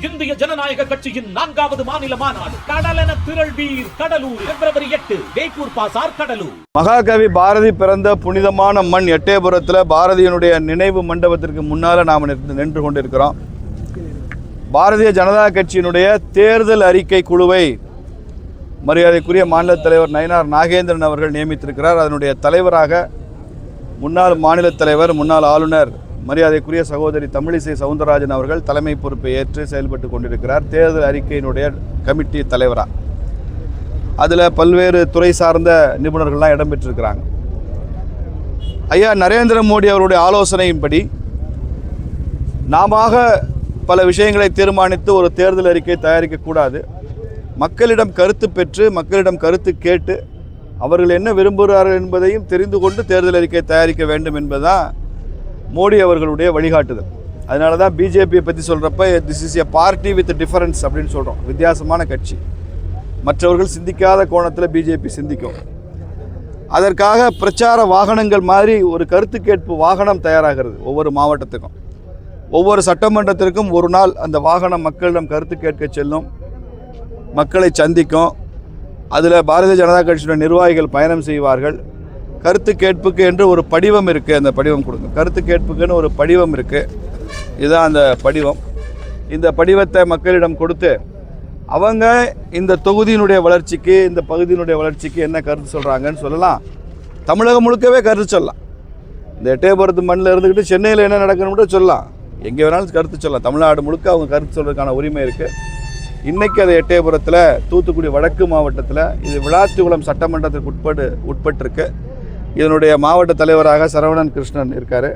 இந்திய ஜனநாயக கட்சியின் 4வது மாநில மாநாடு கடலென திரள்வீர் கடலூர் February 8 வேப்பூர் பாசார் கடலூர். மகாகவி பாரதி பிறந்த புனிதமான மண் எட்டயபுரத்தில் பாரதியினுடைய நினைவு மண்டபத்திற்கு முன்னால் நாம் நின்று கொண்டிருக்கிறோம். பாரதிய ஜனதா கட்சியினுடைய தேர்தல் அறிக்கை குழுவை மரியாதைக்குரிய மாநில தலைவர் நயினார் நாகேந்திரன் அவர்கள் நியமித்திருக்கிறார். அதனுடைய தலைவராக முன்னாள் மாநில தலைவர் முன்னாள் ஆளுநர் மரியாதைக்குரிய சகோதரி தமிழிசை சவுந்தரராஜன் அவர்கள் தலைமை பொறுப்பை ஏற்று செயல்பட்டு கொண்டிருக்கிறார். தேர்தல் அறிக்கையினுடைய கமிட்டி தலைவராக அதில் பல்வேறு துறை சார்ந்த நிபுணர்கள்லாம் இடம்பெற்றிருக்கிறாங்க. ஐயா நரேந்திர மோடி அவருடைய ஆலோசனையின்படி நாம பல விஷயங்களை தீர்மானித்து ஒரு தேர்தல் அறிக்கை தயாரிக்கக்கூடாது. மக்களிடம் கருத்து பெற்று மக்களிடம் கருத்து கேட்டு அவர்கள் என்ன விரும்புகிறார்கள் என்பதையும் தெரிந்து கொண்டு தேர்தல் அறிக்கை தயாரிக்க வேண்டும் என்பதுதான் மோடி அவர்களுடைய வழிகாட்டுதல். அதனால தான் பிஜேபியை பற்றி சொல்கிறப்ப this is a party with difference அப்படின்னு சொல்கிறோம். வித்தியாசமான கட்சி, மற்றவர்கள் சிந்திக்காத கோணத்தில் பிஜேபி சிந்திக்கும். அதற்காக பிரச்சார வாகனங்கள் மாதிரி ஒரு கருத்து கேட்பு வாகனம் தயாராகிறது. ஒவ்வொரு மாவட்டத்துக்கும் ஒவ்வொரு சட்டமன்றத்திற்கும் ஒரு நாள் அந்த வாகனம் மக்களிடம் கருத்து கேட்க செல்லும், மக்களை சந்திக்கும். அதில் பாரதிய ஜனதா கட்சியினுடைய நிர்வாகிகள் பயணம் செய்வார்கள். கருத்து கேட்புக்கு என்று ஒரு படிவம் இருக்குது, அந்த படிவம் கொடுங்க. கருத்து கேட்புக்குன்னு ஒரு படிவம் இருக்குது, இதுதான் அந்த படிவம். இந்த படிவத்தை மக்களிடம் கொடுத்து அவங்க இந்த தொகுதியினுடைய வளர்ச்சிக்கு இந்த பகுதியினுடைய வளர்ச்சிக்கு என்ன கருத்து சொல்கிறாங்கன்னு சொல்லலாம். தமிழகம் முழுக்கவே கருத்து சொல்லலாம். இந்த எட்டயபுரத்து மண்ணில் இருந்துக்கிட்டு சென்னையில் என்ன நடக்கணும்னு சொல்லலாம், எங்கே வேணாலும் கருத்து சொல்லலாம். தமிழ்நாடு முழுக்க அவங்க கருத்து சொல்கிறதுக்கான உரிமை இருக்குது. இன்றைக்கி அது எட்டயபுரத்தில் தூத்துக்குடி வடக்கு மாவட்டத்தில் இது விளாத்திகுளம் சட்டமன்றத்திற்கு உட்பட்டிருக்கு. இதனுடைய மாவட்ட தலைவராக சரவணன் கிருஷ்ணன் இருக்கார்.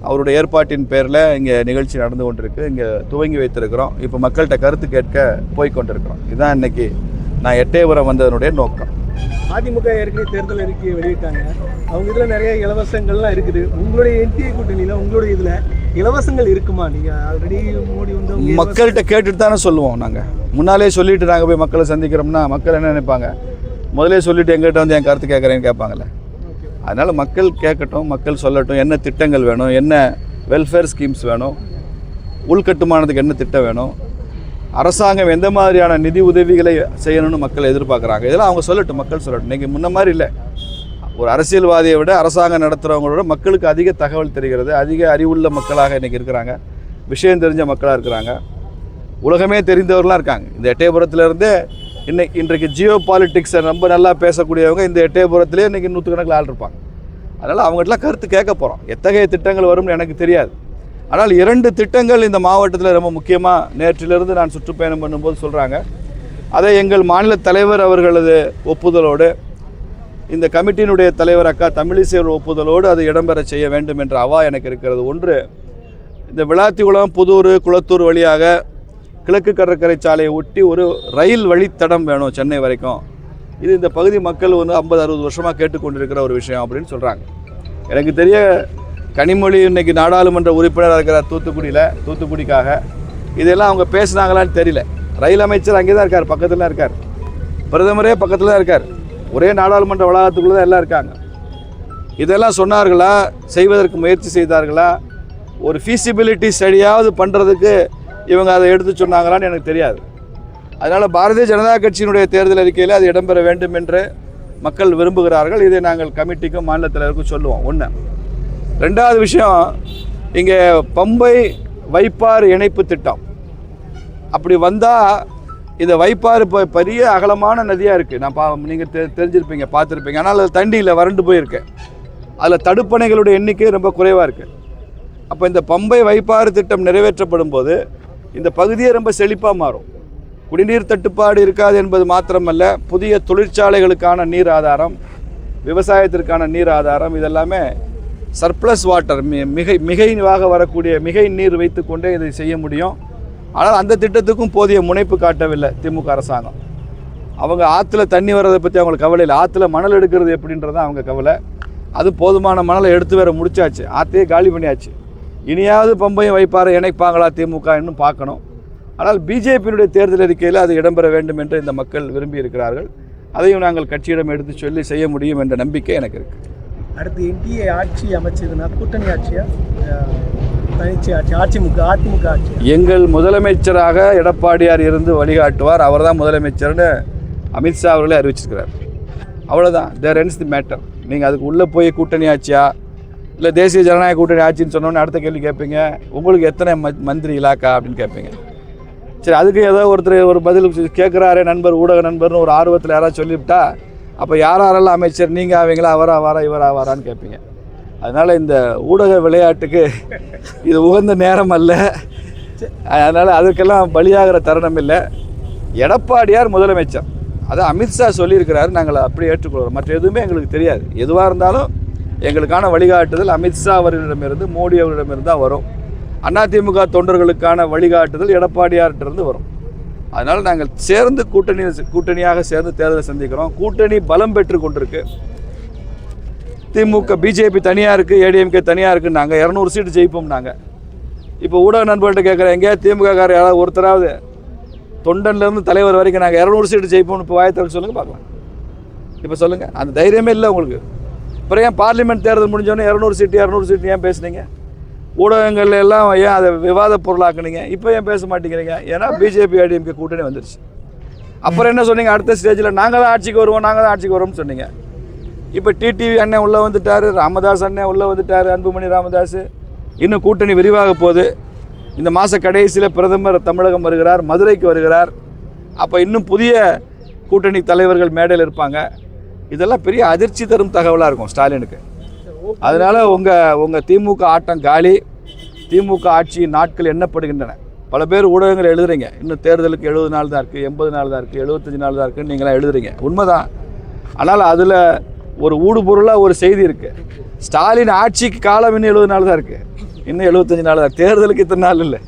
அவருடைய ஏற்பாட்டின் பேரில் இங்கே நிகழ்ச்சி நடந்து கொண்டிருக்கு. இங்கே துவங்கி வைத்திருக்கிறோம். இப்போ மக்கள்கிட்ட கருத்து கேட்க போய்கொண்டிருக்கிறோம். இதுதான் இன்றைக்கி நான் எட்டயபுரம் வந்ததனுடைய நோக்கம். அதிமுக ஏற்கனவே தேர்தல் அறிக்கையை வெளியிட்டாங்க. அவங்க இதில் நிறைய இலவசங்கள்லாம் இருக்குது. உங்களுடைய என்டிஏ கூட்டணியில் உங்களுடைய இதில் இலவசங்கள் இருக்குமா? நீங்கள் ஆல்ரெடி மோடி வந்து மக்கள்கிட்ட கேட்டுட்டு தானே சொல்லுவோம். நாங்கள் முன்னாலே சொல்லிவிட்டு நாங்கள் போய் மக்களை சந்திக்கிறோம்னா மக்கள் என்ன நினைப்பாங்க? முதலே சொல்லிவிட்டு எங்கிட்ட வந்து என் கருத்து கேட்குறேன்னு கேட்பாங்கல்ல. அதனால் மக்கள் கேட்கட்டும், மக்கள் சொல்லட்டும் என்ன திட்டங்கள் வேணும், என்ன வெல்ஃபேர் ஸ்கீம்ஸ் வேணும், உள்கட்டுமானத்துக்கு என்ன திட்டம் வேணும், அரசாங்கம் எந்த மாதிரியான நிதி உதவிகளை செய்யணும்னு மக்கள் எதிர்பார்க்குறாங்க. இதெல்லாம் அவங்க சொல்லட்டும், மக்கள் சொல்லட்டும். நீங்கள் முன்ன மாதிரி இல்லை. ஒரு அரசியல்வாதியை விட அரசாங்கம் நடத்துகிறவங்களோட மக்களுக்கு அதிக தகவல் தெரிகிறது. அதிக அறிவுள்ள மக்களாக இன்றைக்கி இருக்கிறாங்க. விஷயம் தெரிஞ்ச மக்களாக இருக்கிறாங்க. உலகமே தெரிந்தவர்களாக இருக்காங்க. இந்த எட்டயபுரத்துலேருந்தே இன்றைக்கு ஜியோ பாலிட்டிக்ஸை ரொம்ப நல்லா பேசக்கூடியவங்க இந்த எட்டயபுரத்திலே இன்றைக்கி நூற்றுக்கணக்கில் ஆள் இருப்பாங்க. அதனால் அவங்ககிட்டலாம் கருத்து கேட்க போகிறோம். எத்தகைய திட்டங்கள் வரும்னு எனக்கு தெரியாது. ஆனால் 2 திட்டங்கள் இந்த மாவட்டத்தில் ரொம்ப முக்கியமாக நேற்றிலிருந்து நான் சுற்றுப்பயணம் பண்ணும்போது சொல்கிறாங்க. அதை எங்கள் மாநில தலைவர் அவர்களது ஒப்புதலோடு இந்த கமிட்டியினுடைய தலைவர் அக்கா தமிழிசை ஒப்புதலோடு அது இடம்பெற செய்ய வேண்டும் என்ற அவா எனக்கு இருக்கிறது. ஒன்று, இந்த விளாத்திகுளம் புதூர் குளத்தூர் வழியாக கிழக்கு கடற்கரை சாலையை ஒட்டி ஒரு ரயில் வழித்தடம் வேணும் சென்னை வரைக்கும். இது இந்த பகுதி மக்கள் வந்து 50-60 வருஷமாக கேட்டுக்கொண்டிருக்கிற ஒரு விஷயம் அப்படின்னு சொல்கிறாங்க. எனக்கு தெரிய கனிமொழி இன்றைக்கி நாடாளுமன்ற உறுப்பினராக இருக்கிறார் தூத்துக்குடிக்காக. இதெல்லாம் அவங்க பேசுனாங்களான்னு தெரியல. ரயில் அமைச்சர் அங்கே தான் இருக்கார், பக்கத்தில் தான் இருக்கார். பிரதமரே பக்கத்தில் தான் இருக்கார். ஒரே நாடாளுமன்ற வளாகத்துக்குள்ளே தான் எல்லாம் இருக்காங்க. இதெல்லாம் சொன்னார்களா, செய்வதற்கு முயற்சி செய்தார்களா, ஒரு ஃபீசிபிலிட்டி ஸ்டடியாவது பண்ணுறதுக்கு இவங்க அதை எடுத்து சொன்னாங்களான்னு எனக்கு தெரியாது. அதனால் பாரதிய ஜனதா கட்சியினுடைய தேர்தல் அறிக்கையில் அது இடம்பெற வேண்டும் என்று மக்கள் விரும்புகிறார்கள். இதை நாங்கள் கமிட்டிக்கும் மாநில தலைவருக்கும் சொல்லுவோம். ஒன்று. 2வது விஷயம், இங்கே பம்பை வைப்பாறு இணைப்பு திட்டம் அப்படி வந்தால் இந்த வைப்பாறு இப்போ பெரிய அகலமான நதியாக இருக்குது. நீங்கள் தெரிஞ்சிருப்பீங்க, பார்த்துருப்பீங்க. ஆனால் அது தண்ணியில் வறண்டு போயிருக்கு. அதில் தடுப்பணைகளுடைய எண்ணிக்கை ரொம்ப குறைவாக இருக்குது. அப்போ இந்த பம்பை வைப்பாறு திட்டம் நிறைவேற்றப்படும் போது இந்த பகுதியே ரொம்ப செழிப்பாக மாறும். குடிநீர் தட்டுப்பாடு இருக்காது என்பது மாத்திரமல்ல, புதிய தொழிற்சாலைகளுக்கான நீர் ஆதாரம், விவசாயத்திற்கான நீர் ஆதாரம், இதெல்லாமே சர்ப்ளஸ் வாட்டர், மிகைவாக வரக்கூடிய மிகை நீர் வைத்து கொண்டே இதை செய்ய முடியும். ஆனால் அந்த திட்டத்துக்கும் போதிய முனைப்பு காட்டவில்லை திமுக அரசாங்கம். அவங்க ஆற்றுல தண்ணி வர்றதை பற்றி அவங்களுக்கு கவலை இல்லை. ஆற்றுல மணல் எடுக்கிறது எப்படின்றதான் அவங்க கவலை. அது போதுமான மணலை எடுத்து வேற முடிச்சாச்சு, ஆற்றையே காலி பண்ணியாச்சு. இனியாவது பம்பையும் வைப்பாறை இணைப்பாங்களா திமுக இன்னும் பார்க்கணும். ஆனால் பிஜேபியினுடைய தேர்தல் அறிக்கையில் அது இடம்பெற வேண்டும் என்று இந்த மக்கள் விரும்பி இருக்கிறார்கள். அதையும் நாங்கள் கட்சியிடம் எடுத்து சொல்லி செய்ய முடியும் என்ற நம்பிக்கை எனக்கு இருக்குது. அடுத்து என்டிஏ ஆட்சி அமைச்சதுன்னா கூட்டணி ஆட்சியா தனிச்சு ஆட்சி, அதிமுக ஆட்சி. எங்கள் முதலமைச்சராக எடப்பாடியார் இருந்து வழிகாட்டுவார், அவர் தான் முதலமைச்சர்னு அமித்ஷா அவர்களே அறிவிச்சிருக்கிறார். அவ்வளோதான், தேர் எண்ட்ஸ் தி மேட்டர். நீங்கள் அதுக்கு உள்ளே போய் கூட்டணி ஆட்சியா இல்லை தேசிய ஜனநாயக கூட்டணி ஆட்சின்னு சொன்னோன்னே அடுத்த கேள்வி கேட்பீங்க, உங்களுக்கு எத்தனை மந்திரி இலாக்கா அப்படின்னு கேட்பீங்க. சரி, அதுக்கு ஏதோ ஒருத்தர் ஒரு பதில் கேட்குறாரே நண்பர், ஊடக நண்பர்னு ஒரு ஆர்வத்தில் யாராவது சொல்லிவிட்டா அப்போ யாரெல்லாம் அமைச்சர், நீங்கள் ஆவீங்களா, அவரா வாரா இவரா வாரான்னு கேட்பீங்க. அதனால் இந்த ஊடக விளையாட்டுக்கு இது உகந்த நேரம் அல்ல. அதனால் அதுக்கெல்லாம் பலியாகிற தருணம் இல்லை. எடப்பாடியார் முதலமைச்சர், அதை அமித்ஷா சொல்லியிருக்கிறாரு, நாங்கள் அப்படி ஏற்றுக்கொள்கிறோம். மற்ற எதுவுமே எங்களுக்கு தெரியாது. எதுவாக இருந்தாலும் எங்களுக்கான வழிகாட்டுதல் அமித்ஷா அவர்களிடமிருந்து, மோடி அவர்களிடமிருந்து தான் வரும். அதிமுக தொண்டர்களுக்கான வழிகாட்டுதல் எடப்பாடியார்கிட்டருந்து வரும். அதனால் நாங்கள் சேர்ந்து கூட்டணியாக சேர்ந்து தேர்தலை சந்திக்கிறோம். கூட்டணி பலம் பெற்று கொண்டிருக்கு. திமுக பிஜேபி தனியாக இருக்குது, ஏடிஎம்கே தனியாக இருக்குது. நாங்கள் 200 சீட்டு ஜெயிப்போம். நாங்கள் இப்போ ஊடக நண்பர்கிட்ட கேட்குறேன், எங்கேயா திமுககாரர் யாராவது ஒருத்தராவது தொண்டன்லேருந்து தலைவர் வரைக்கும் நாங்கள் 200 சீட்டு ஜெயிப்போம்னு இப்போ வாயத்தல் சொல்லுங்கள் பார்க்கலாம். இப்போ சொல்லுங்கள், அந்த தைரியமே இல்லை உங்களுக்கு. அப்புறம் ஏன் பார்லிமெண்ட் தேர்தல் முடிஞ்சோடனே 200 சீட்டு ஏன் பேசுனீங்க? ஊடகங்கள் எல்லாம் ஏன் அதை விவாத பொருளாக்குனீங்க? இப்போ ஏன் பேச மாட்டேங்கிறீங்க? ஏன்னா பிஜேபி ஏடிஎம்கே கூட்டணி வந்துருச்சு. அப்புறம் என்ன சொன்னீங்க? அடுத்த ஸ்டேஜில் நாங்கள் தான் ஆட்சிக்கு வருவோம்னு சொன்னீங்க. இப்போ டிடிவி அண்ணன் உள்ளே வந்துட்டார், ராமதாஸ் அண்ணன் உள்ளே வந்துட்டார், அன்புமணி ராமதாஸ். இன்னும் கூட்டணி விரிவாக போகுது. இந்த மாத கடைசியில் பிரதமர் தமிழகம் வருகிறார், மதுரைக்கு வருகிறார். அப்போ இன்னும் புதிய கூட்டணி தலைவர்கள் மேடையில் இருப்பாங்க. இதெல்லாம் பெரிய அதிர்ச்சி தரும் தகவலாக இருக்கும் ஸ்டாலினுக்கு. அதனால் உங்கள் திமுக ஆட்டம் காலி. திமுக ஆட்சியின் நாட்கள் எண்ணப்படுகின்றன. பல பேர் ஊடகங்கள் எழுதுறீங்க, இன்னும் தேர்தலுக்கு 70 நாள் தான் இருக்குது, 80 நாள் தான் இருக்குது, 75 நாள் தான் இருக்குதுன்னு நீங்களாம் எழுதுறீங்க. உண்மைதான். ஆனால் அதில் ஒரு ஊடுபொருளாக ஒரு செய்தி இருக்குது. ஸ்டாலின் ஆட்சிக்கு காலம் இன்னும் 70 நாள் தான் இருக்குது, இன்னும் 75 நாள் தான். தேர்தலுக்கு இத்தனை நாள் இல்லை.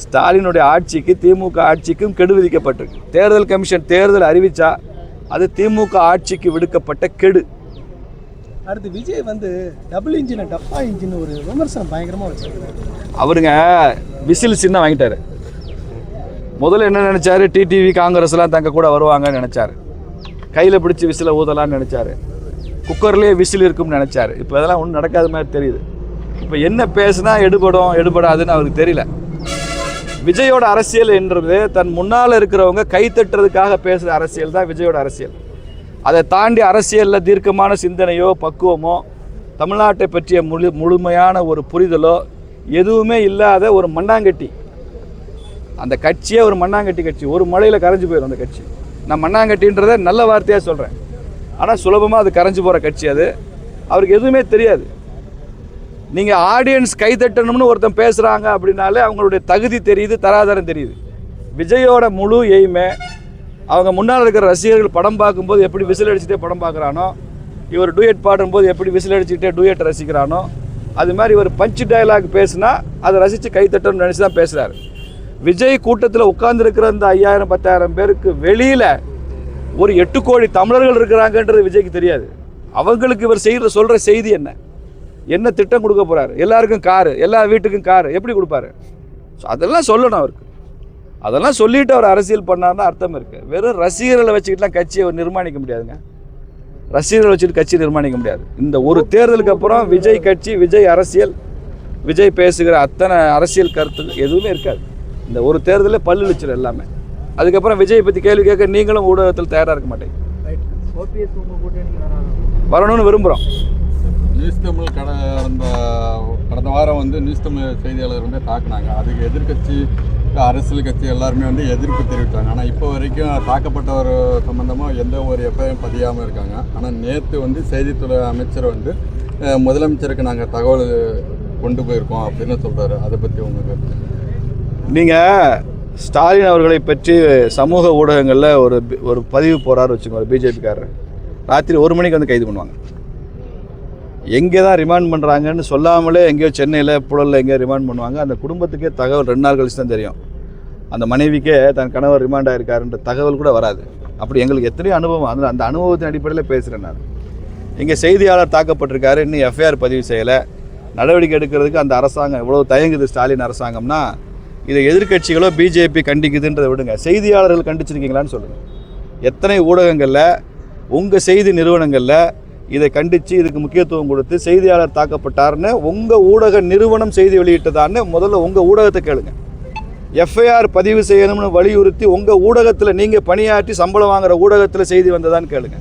ஸ்டாலினுடைய ஆட்சிக்கு, திமுக ஆட்சிக்கும் கெடு விதிக்கப்பட்டிருக்கு. தேர்தல் கமிஷன் தேர்தல் அறிவித்தா அது திமுக ஆட்சிக்கு விடுக்கப்பட்ட கெடு. அடுத்து விஜய் டபுள் இன்ஜின் டப்பா இன்ஜின் ஒரு விமர்சனம் பயங்கரமாக வச்சுருக்காரு. அவருங்க விசில் சின்ன வாங்கிட்டாரு. முதல்ல என்ன நினச்சாரு, டிடிவி காங்கிரஸ்லாம் தங்க கூட வருவாங்கன்னு நினச்சாரு. கையில் பிடிச்சி விசிலை ஊதலான்னு நினச்சாரு. குக்கர்லேயே விசில் இருக்கும்னு நினச்சாரு. இப்போ அதெல்லாம் ஒன்றும் நடக்காத மாதிரி தெரியுது. இப்போ என்ன பேசுனா எடுபடாதுன்னு அவருக்கு தெரியல. விஜயோட அரசியல் என்றது தன் முன்னால் இருக்கிறவங்க கைத்தட்டுறதுக்காக பேசுகிற அரசியல் தான் விஜயோட அரசியல். அதை தாண்டி அரசியலில் தீர்க்கமான சிந்தனையோ பக்குவமோ தமிழ்நாட்டை பற்றிய முழுமையான ஒரு புரிதலோ எதுவுமே இல்லாத ஒரு மண்ணாங்கட்டி. அந்த கட்சியே ஒரு மண்ணாங்கட்டி கட்சி. ஒரு மழையில் கரைஞ்சி போயிடும் அந்த கட்சி. நான் மண்ணாங்கட்டின்றதை நல்ல வார்த்தையாக சொல்கிறேன். ஆனால் சுலபமாக அது கரைஞ்சி போகிற கட்சி அது. அவருக்கு எதுவுமே தெரியாது. நீங்கள் ஆடியன்ஸ் கைத்தட்டணும்னு ஒருத்தன் பேசுகிறாங்க அப்படின்னாலே அவங்களுடைய தகுதி தெரியுது, தராதரம் தெரியுது. விஜயோட முழு எய்மே அவங்க முன்னால் இருக்கிற ரசிகர்கள் படம் பார்க்கும்போது எப்படி விசில் அடிச்சுட்டே படம் பார்க்குறானோ, இவர் டூயட் பாடும்போது எப்படி விசில் அடிச்சுட்டே டூயட் ரசிக்கிறானோ, அது மாதிரி இவர் பஞ்சு டயலாக் பேசுனா அதை ரசித்து கைத்தட்டணும்னு நினச்சி தான் பேசுகிறாரு. விஜய் கூட்டத்தில் உட்கார்ந்துருக்கிற இந்த 5000-10,000 பேருக்கு வெளியில் ஒரு 8 கோடி தமிழர்கள் இருக்கிறாங்கன்றது விஜய்க்கு தெரியாது. அவங்களுக்கு இவர் சொல்கிற செய்தி என்ன திட்டம் கொடுக்க போகிறாரு? எல்லாருக்கும் காரு, எல்லா வீட்டுக்கும் காரு எப்படி கொடுப்பாரு? ஸோ அதெல்லாம் சொல்லணும் அவருக்கு. அதெல்லாம் சொல்லிவிட்டு அவர் அரசியல் பண்ணார்னு அர்த்தம் இருக்குது. வெறும் ரசிகர்களை வச்சுக்கிட்டுலாம் கட்சியை நிர்மாணிக்க முடியாதுங்க. ரசிகர்களை வச்சுட்டு கட்சி நிர்மாணிக்க முடியாது. இந்த ஒரு தேர்தலுக்கு அப்புறம் விஜய் கட்சி, விஜய் அரசியல், விஜய் பேசுகிற அத்தனை அரசியல் கருத்து எதுவுமே இருக்காது. இந்த ஒரு தேர்தலில் பல்லு வச்சிடும் எல்லாமே. அதுக்கப்புறம் விஜய் பற்றி கேள்வி கேட்க நீங்களும் ஊடகத்தில் தயாராக இருக்க மாட்டேங்க. வரணும்னு விரும்புகிறோம். நியூஸ் தமிழ் கடந்த வாரம் நியூஸ் தமிழ் செய்தியாளர் தாக்குனாங்க. அதுக்கு எதிர்கட்சி, அரசியல் கட்சி எல்லாருமே எதிர்ப்பு தெரிவித்தாங்க. ஆனால் இப்போ வரைக்கும் தாக்கப்பட்டவர் சம்பந்தமாக எந்த ஒரு எஃப்ஐஆரும் பதியாமல் இருக்காங்க. ஆனால் நேற்று செய்தித்துறை அமைச்சர் முதலமைச்சருக்கு நாங்கள் தகவல் கொண்டு போயிருக்கோம் அப்படின்னு சொல்கிறாரு. அதை பற்றி உங்களுக்கு நீங்கள் ஸ்டாலின் அவர்களை பற்றி சமூக ஊடகங்களில் ஒரு பதிவு போகிறாரு வச்சுக்கோங்க. பிஜேபிக்காரர் ராத்திரி 1 மணிக்கு கைது பண்ணுவாங்க. எங்கே தான் ரிமாண்ட் பண்ணுறாங்கன்னு சொல்லாமலே எங்கேயோ சென்னையில் புழலில் எங்கேயோ ரிமாண்ட் பண்ணுவாங்க. அந்த குடும்பத்துக்கே தகவல் 2 நாள் கழிச்சு தான் தெரியும். அந்த மனைவிக்கே தன் கணவர் ரிமாண்ட் ஆகிருக்காருன்ற தகவல் கூட வராது. அப்படி எங்களுக்கு எத்தனையோ அனுபவம். அந்த அனுபவத்தின் அடிப்படையில் பேசுகிறேன் நான். இங்கே செய்தியாளர் தாக்கப்பட்டிருக்காரு, இன்னும் எஃப்ஐஆர் பதிவு செய்யலை, நடவடிக்கை எடுக்கிறதுக்கு அந்த அரசாங்கம் எவ்வளோ தயங்குது ஸ்டாலின் அரசாங்கம்னா, இதை எதிர்க்கட்சிகளோ பிஜேபி கண்டிக்குதுன்றதை விடுங்க, செய்தியாளர்கள் கண்டிச்சிருக்கீங்களான்னு சொல்லுங்கள். எத்தனை ஊடகங்களில், உங்கள் செய்தி நிறுவனங்களில் இதை கண்டித்து இதுக்கு முக்கியத்துவம் கொடுத்து செய்தியாளர் தாக்கப்பட்டார்னு உங்கள் ஊடக நிறுவனம் செய்தி வெளியிட்டதான்னு முதல்ல உங்கள் ஊடகத்தை கேளுங்க. எஃப்ஐஆர் பதிவு செய்யணும்னு வலியுறுத்தி உங்கள் ஊடகத்தில் நீங்கள் பணியாற்றி சம்பளம் வாங்குகிற ஊடகத்தில் செய்தி வந்ததான்னு கேளுங்க.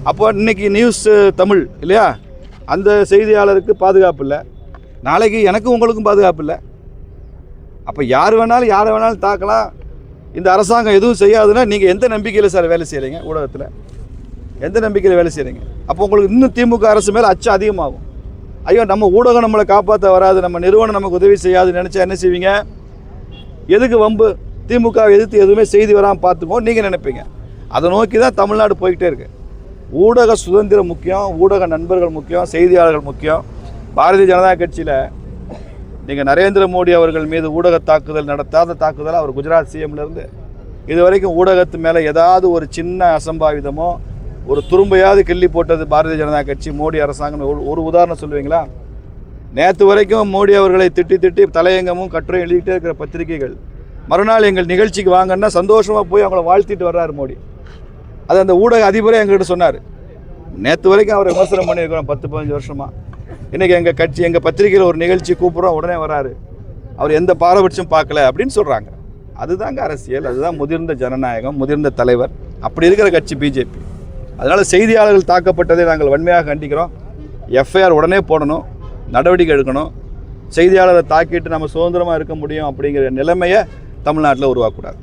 அப்போ இன்றைக்கி நியூஸ் தமிழ் இல்லையா, அந்த செய்தியாளருக்கு பாதுகாப்பு இல்லை, நாளைக்கு எனக்கும் உங்களுக்கும் பாதுகாப்பு இல்லை. அப்போ யார் வேணாலும் யாரை வேணாலும் தாக்கலாம், இந்த அரசாங்கம் எதுவும் செய்யாதுன்னா நீங்கள் எந்த நம்பிக்கையில் சார் வேலை செய்கிறீங்க? ஊடகத்தில் எந்த நம்பிக்கையில் வேலை செய்கிறீங்க? அப்போ உங்களுக்கு இன்னும் திமுக அரசு மேலே அச்சம் அதிகமாகும். ஐயோ நம்ம ஊடகம் நம்மளை காப்பாற்ற வராது, நம்ம நிறுவனம் நமக்கு உதவி செய்யாதுன்னு நினச்சா என்ன செய்வீங்க? எதுக்கு வம்பு, திமுக எதிர்த்து எதுவுமே செய்தி வராமல் பார்த்துப்போம் நீங்கள் நினைப்பீங்க. அதை நோக்கி தான் தமிழ்நாடு போய்கிட்டே இருக்குது. ஊடக சுதந்திரம் முக்கியம், ஊடக நண்பர்கள் முக்கியம், செய்தியாளர்கள் முக்கியம். பாரதிய ஜனதா கட்சியில் நீங்கள் நரேந்திர மோடி அவர்கள் மீது ஊடக தாக்குதல் நடத்தாத தாக்குதல் அவர் குஜராத் சிஎம்லேருந்து இது வரைக்கும் ஊடகத்து மேலே ஏதாவது ஒரு சின்ன அசம்பாவிதமோ ஒரு துரும்பையாவது கிள்ளி போட்டது பாரதிய ஜனதா கட்சி, மோடி அரசாங்கம். ஒரு உதாரணம் சொல்லுவீங்களா? நேற்று வரைக்கும் மோடி அவர்களை திட்டி திட்டி தலையங்கமும் கட்டுரையும் எழுதிக்கிட்டே இருக்கிற பத்திரிகைகள் மறுநாள் எங்கள் நிகழ்ச்சிக்கு வாங்கன்னா சந்தோஷமாக போய் அவங்கள வாழ்த்திட்டு வர்றாரு மோடி. அது அந்த ஊடக அதிபரே எங்கள்கிட்ட சொன்னார். நேற்று வரைக்கும் அவரை விமர்சனம் பண்ணியிருக்கிறோம் 10-15 வருஷமாக. இன்றைக்கி எங்கள் கட்சி எங்கள் பத்திரிகையில் ஒரு நிகழ்ச்சி கூப்பிட்றோம், உடனே வராரு, அவர் எந்த பாரபட்சம் பார்க்கல அப்படின்னு சொல்கிறாங்க. அதுதாங்க அரசியல், அதுதான் முதிர்ந்த ஜனநாயகம், முதிர்ந்த தலைவர். அப்படி இருக்கிற கட்சி பிஜேபி. அதனால் செய்தியாளர்கள் தாக்கப்பட்டதை நாங்கள் வன்மையாக கண்டிக்கிறோம். எஃப்ஐஆர் உடனே போடணும், நடவடிக்கை எடுக்கணும். செய்தியாளரை தாக்கிட்டு நம்ம சுதந்திரமாக இருக்க முடியும் அப்படிங்கிற நிலைமையை தமிழ்நாட்டில் உருவாக்கக்கூடாது.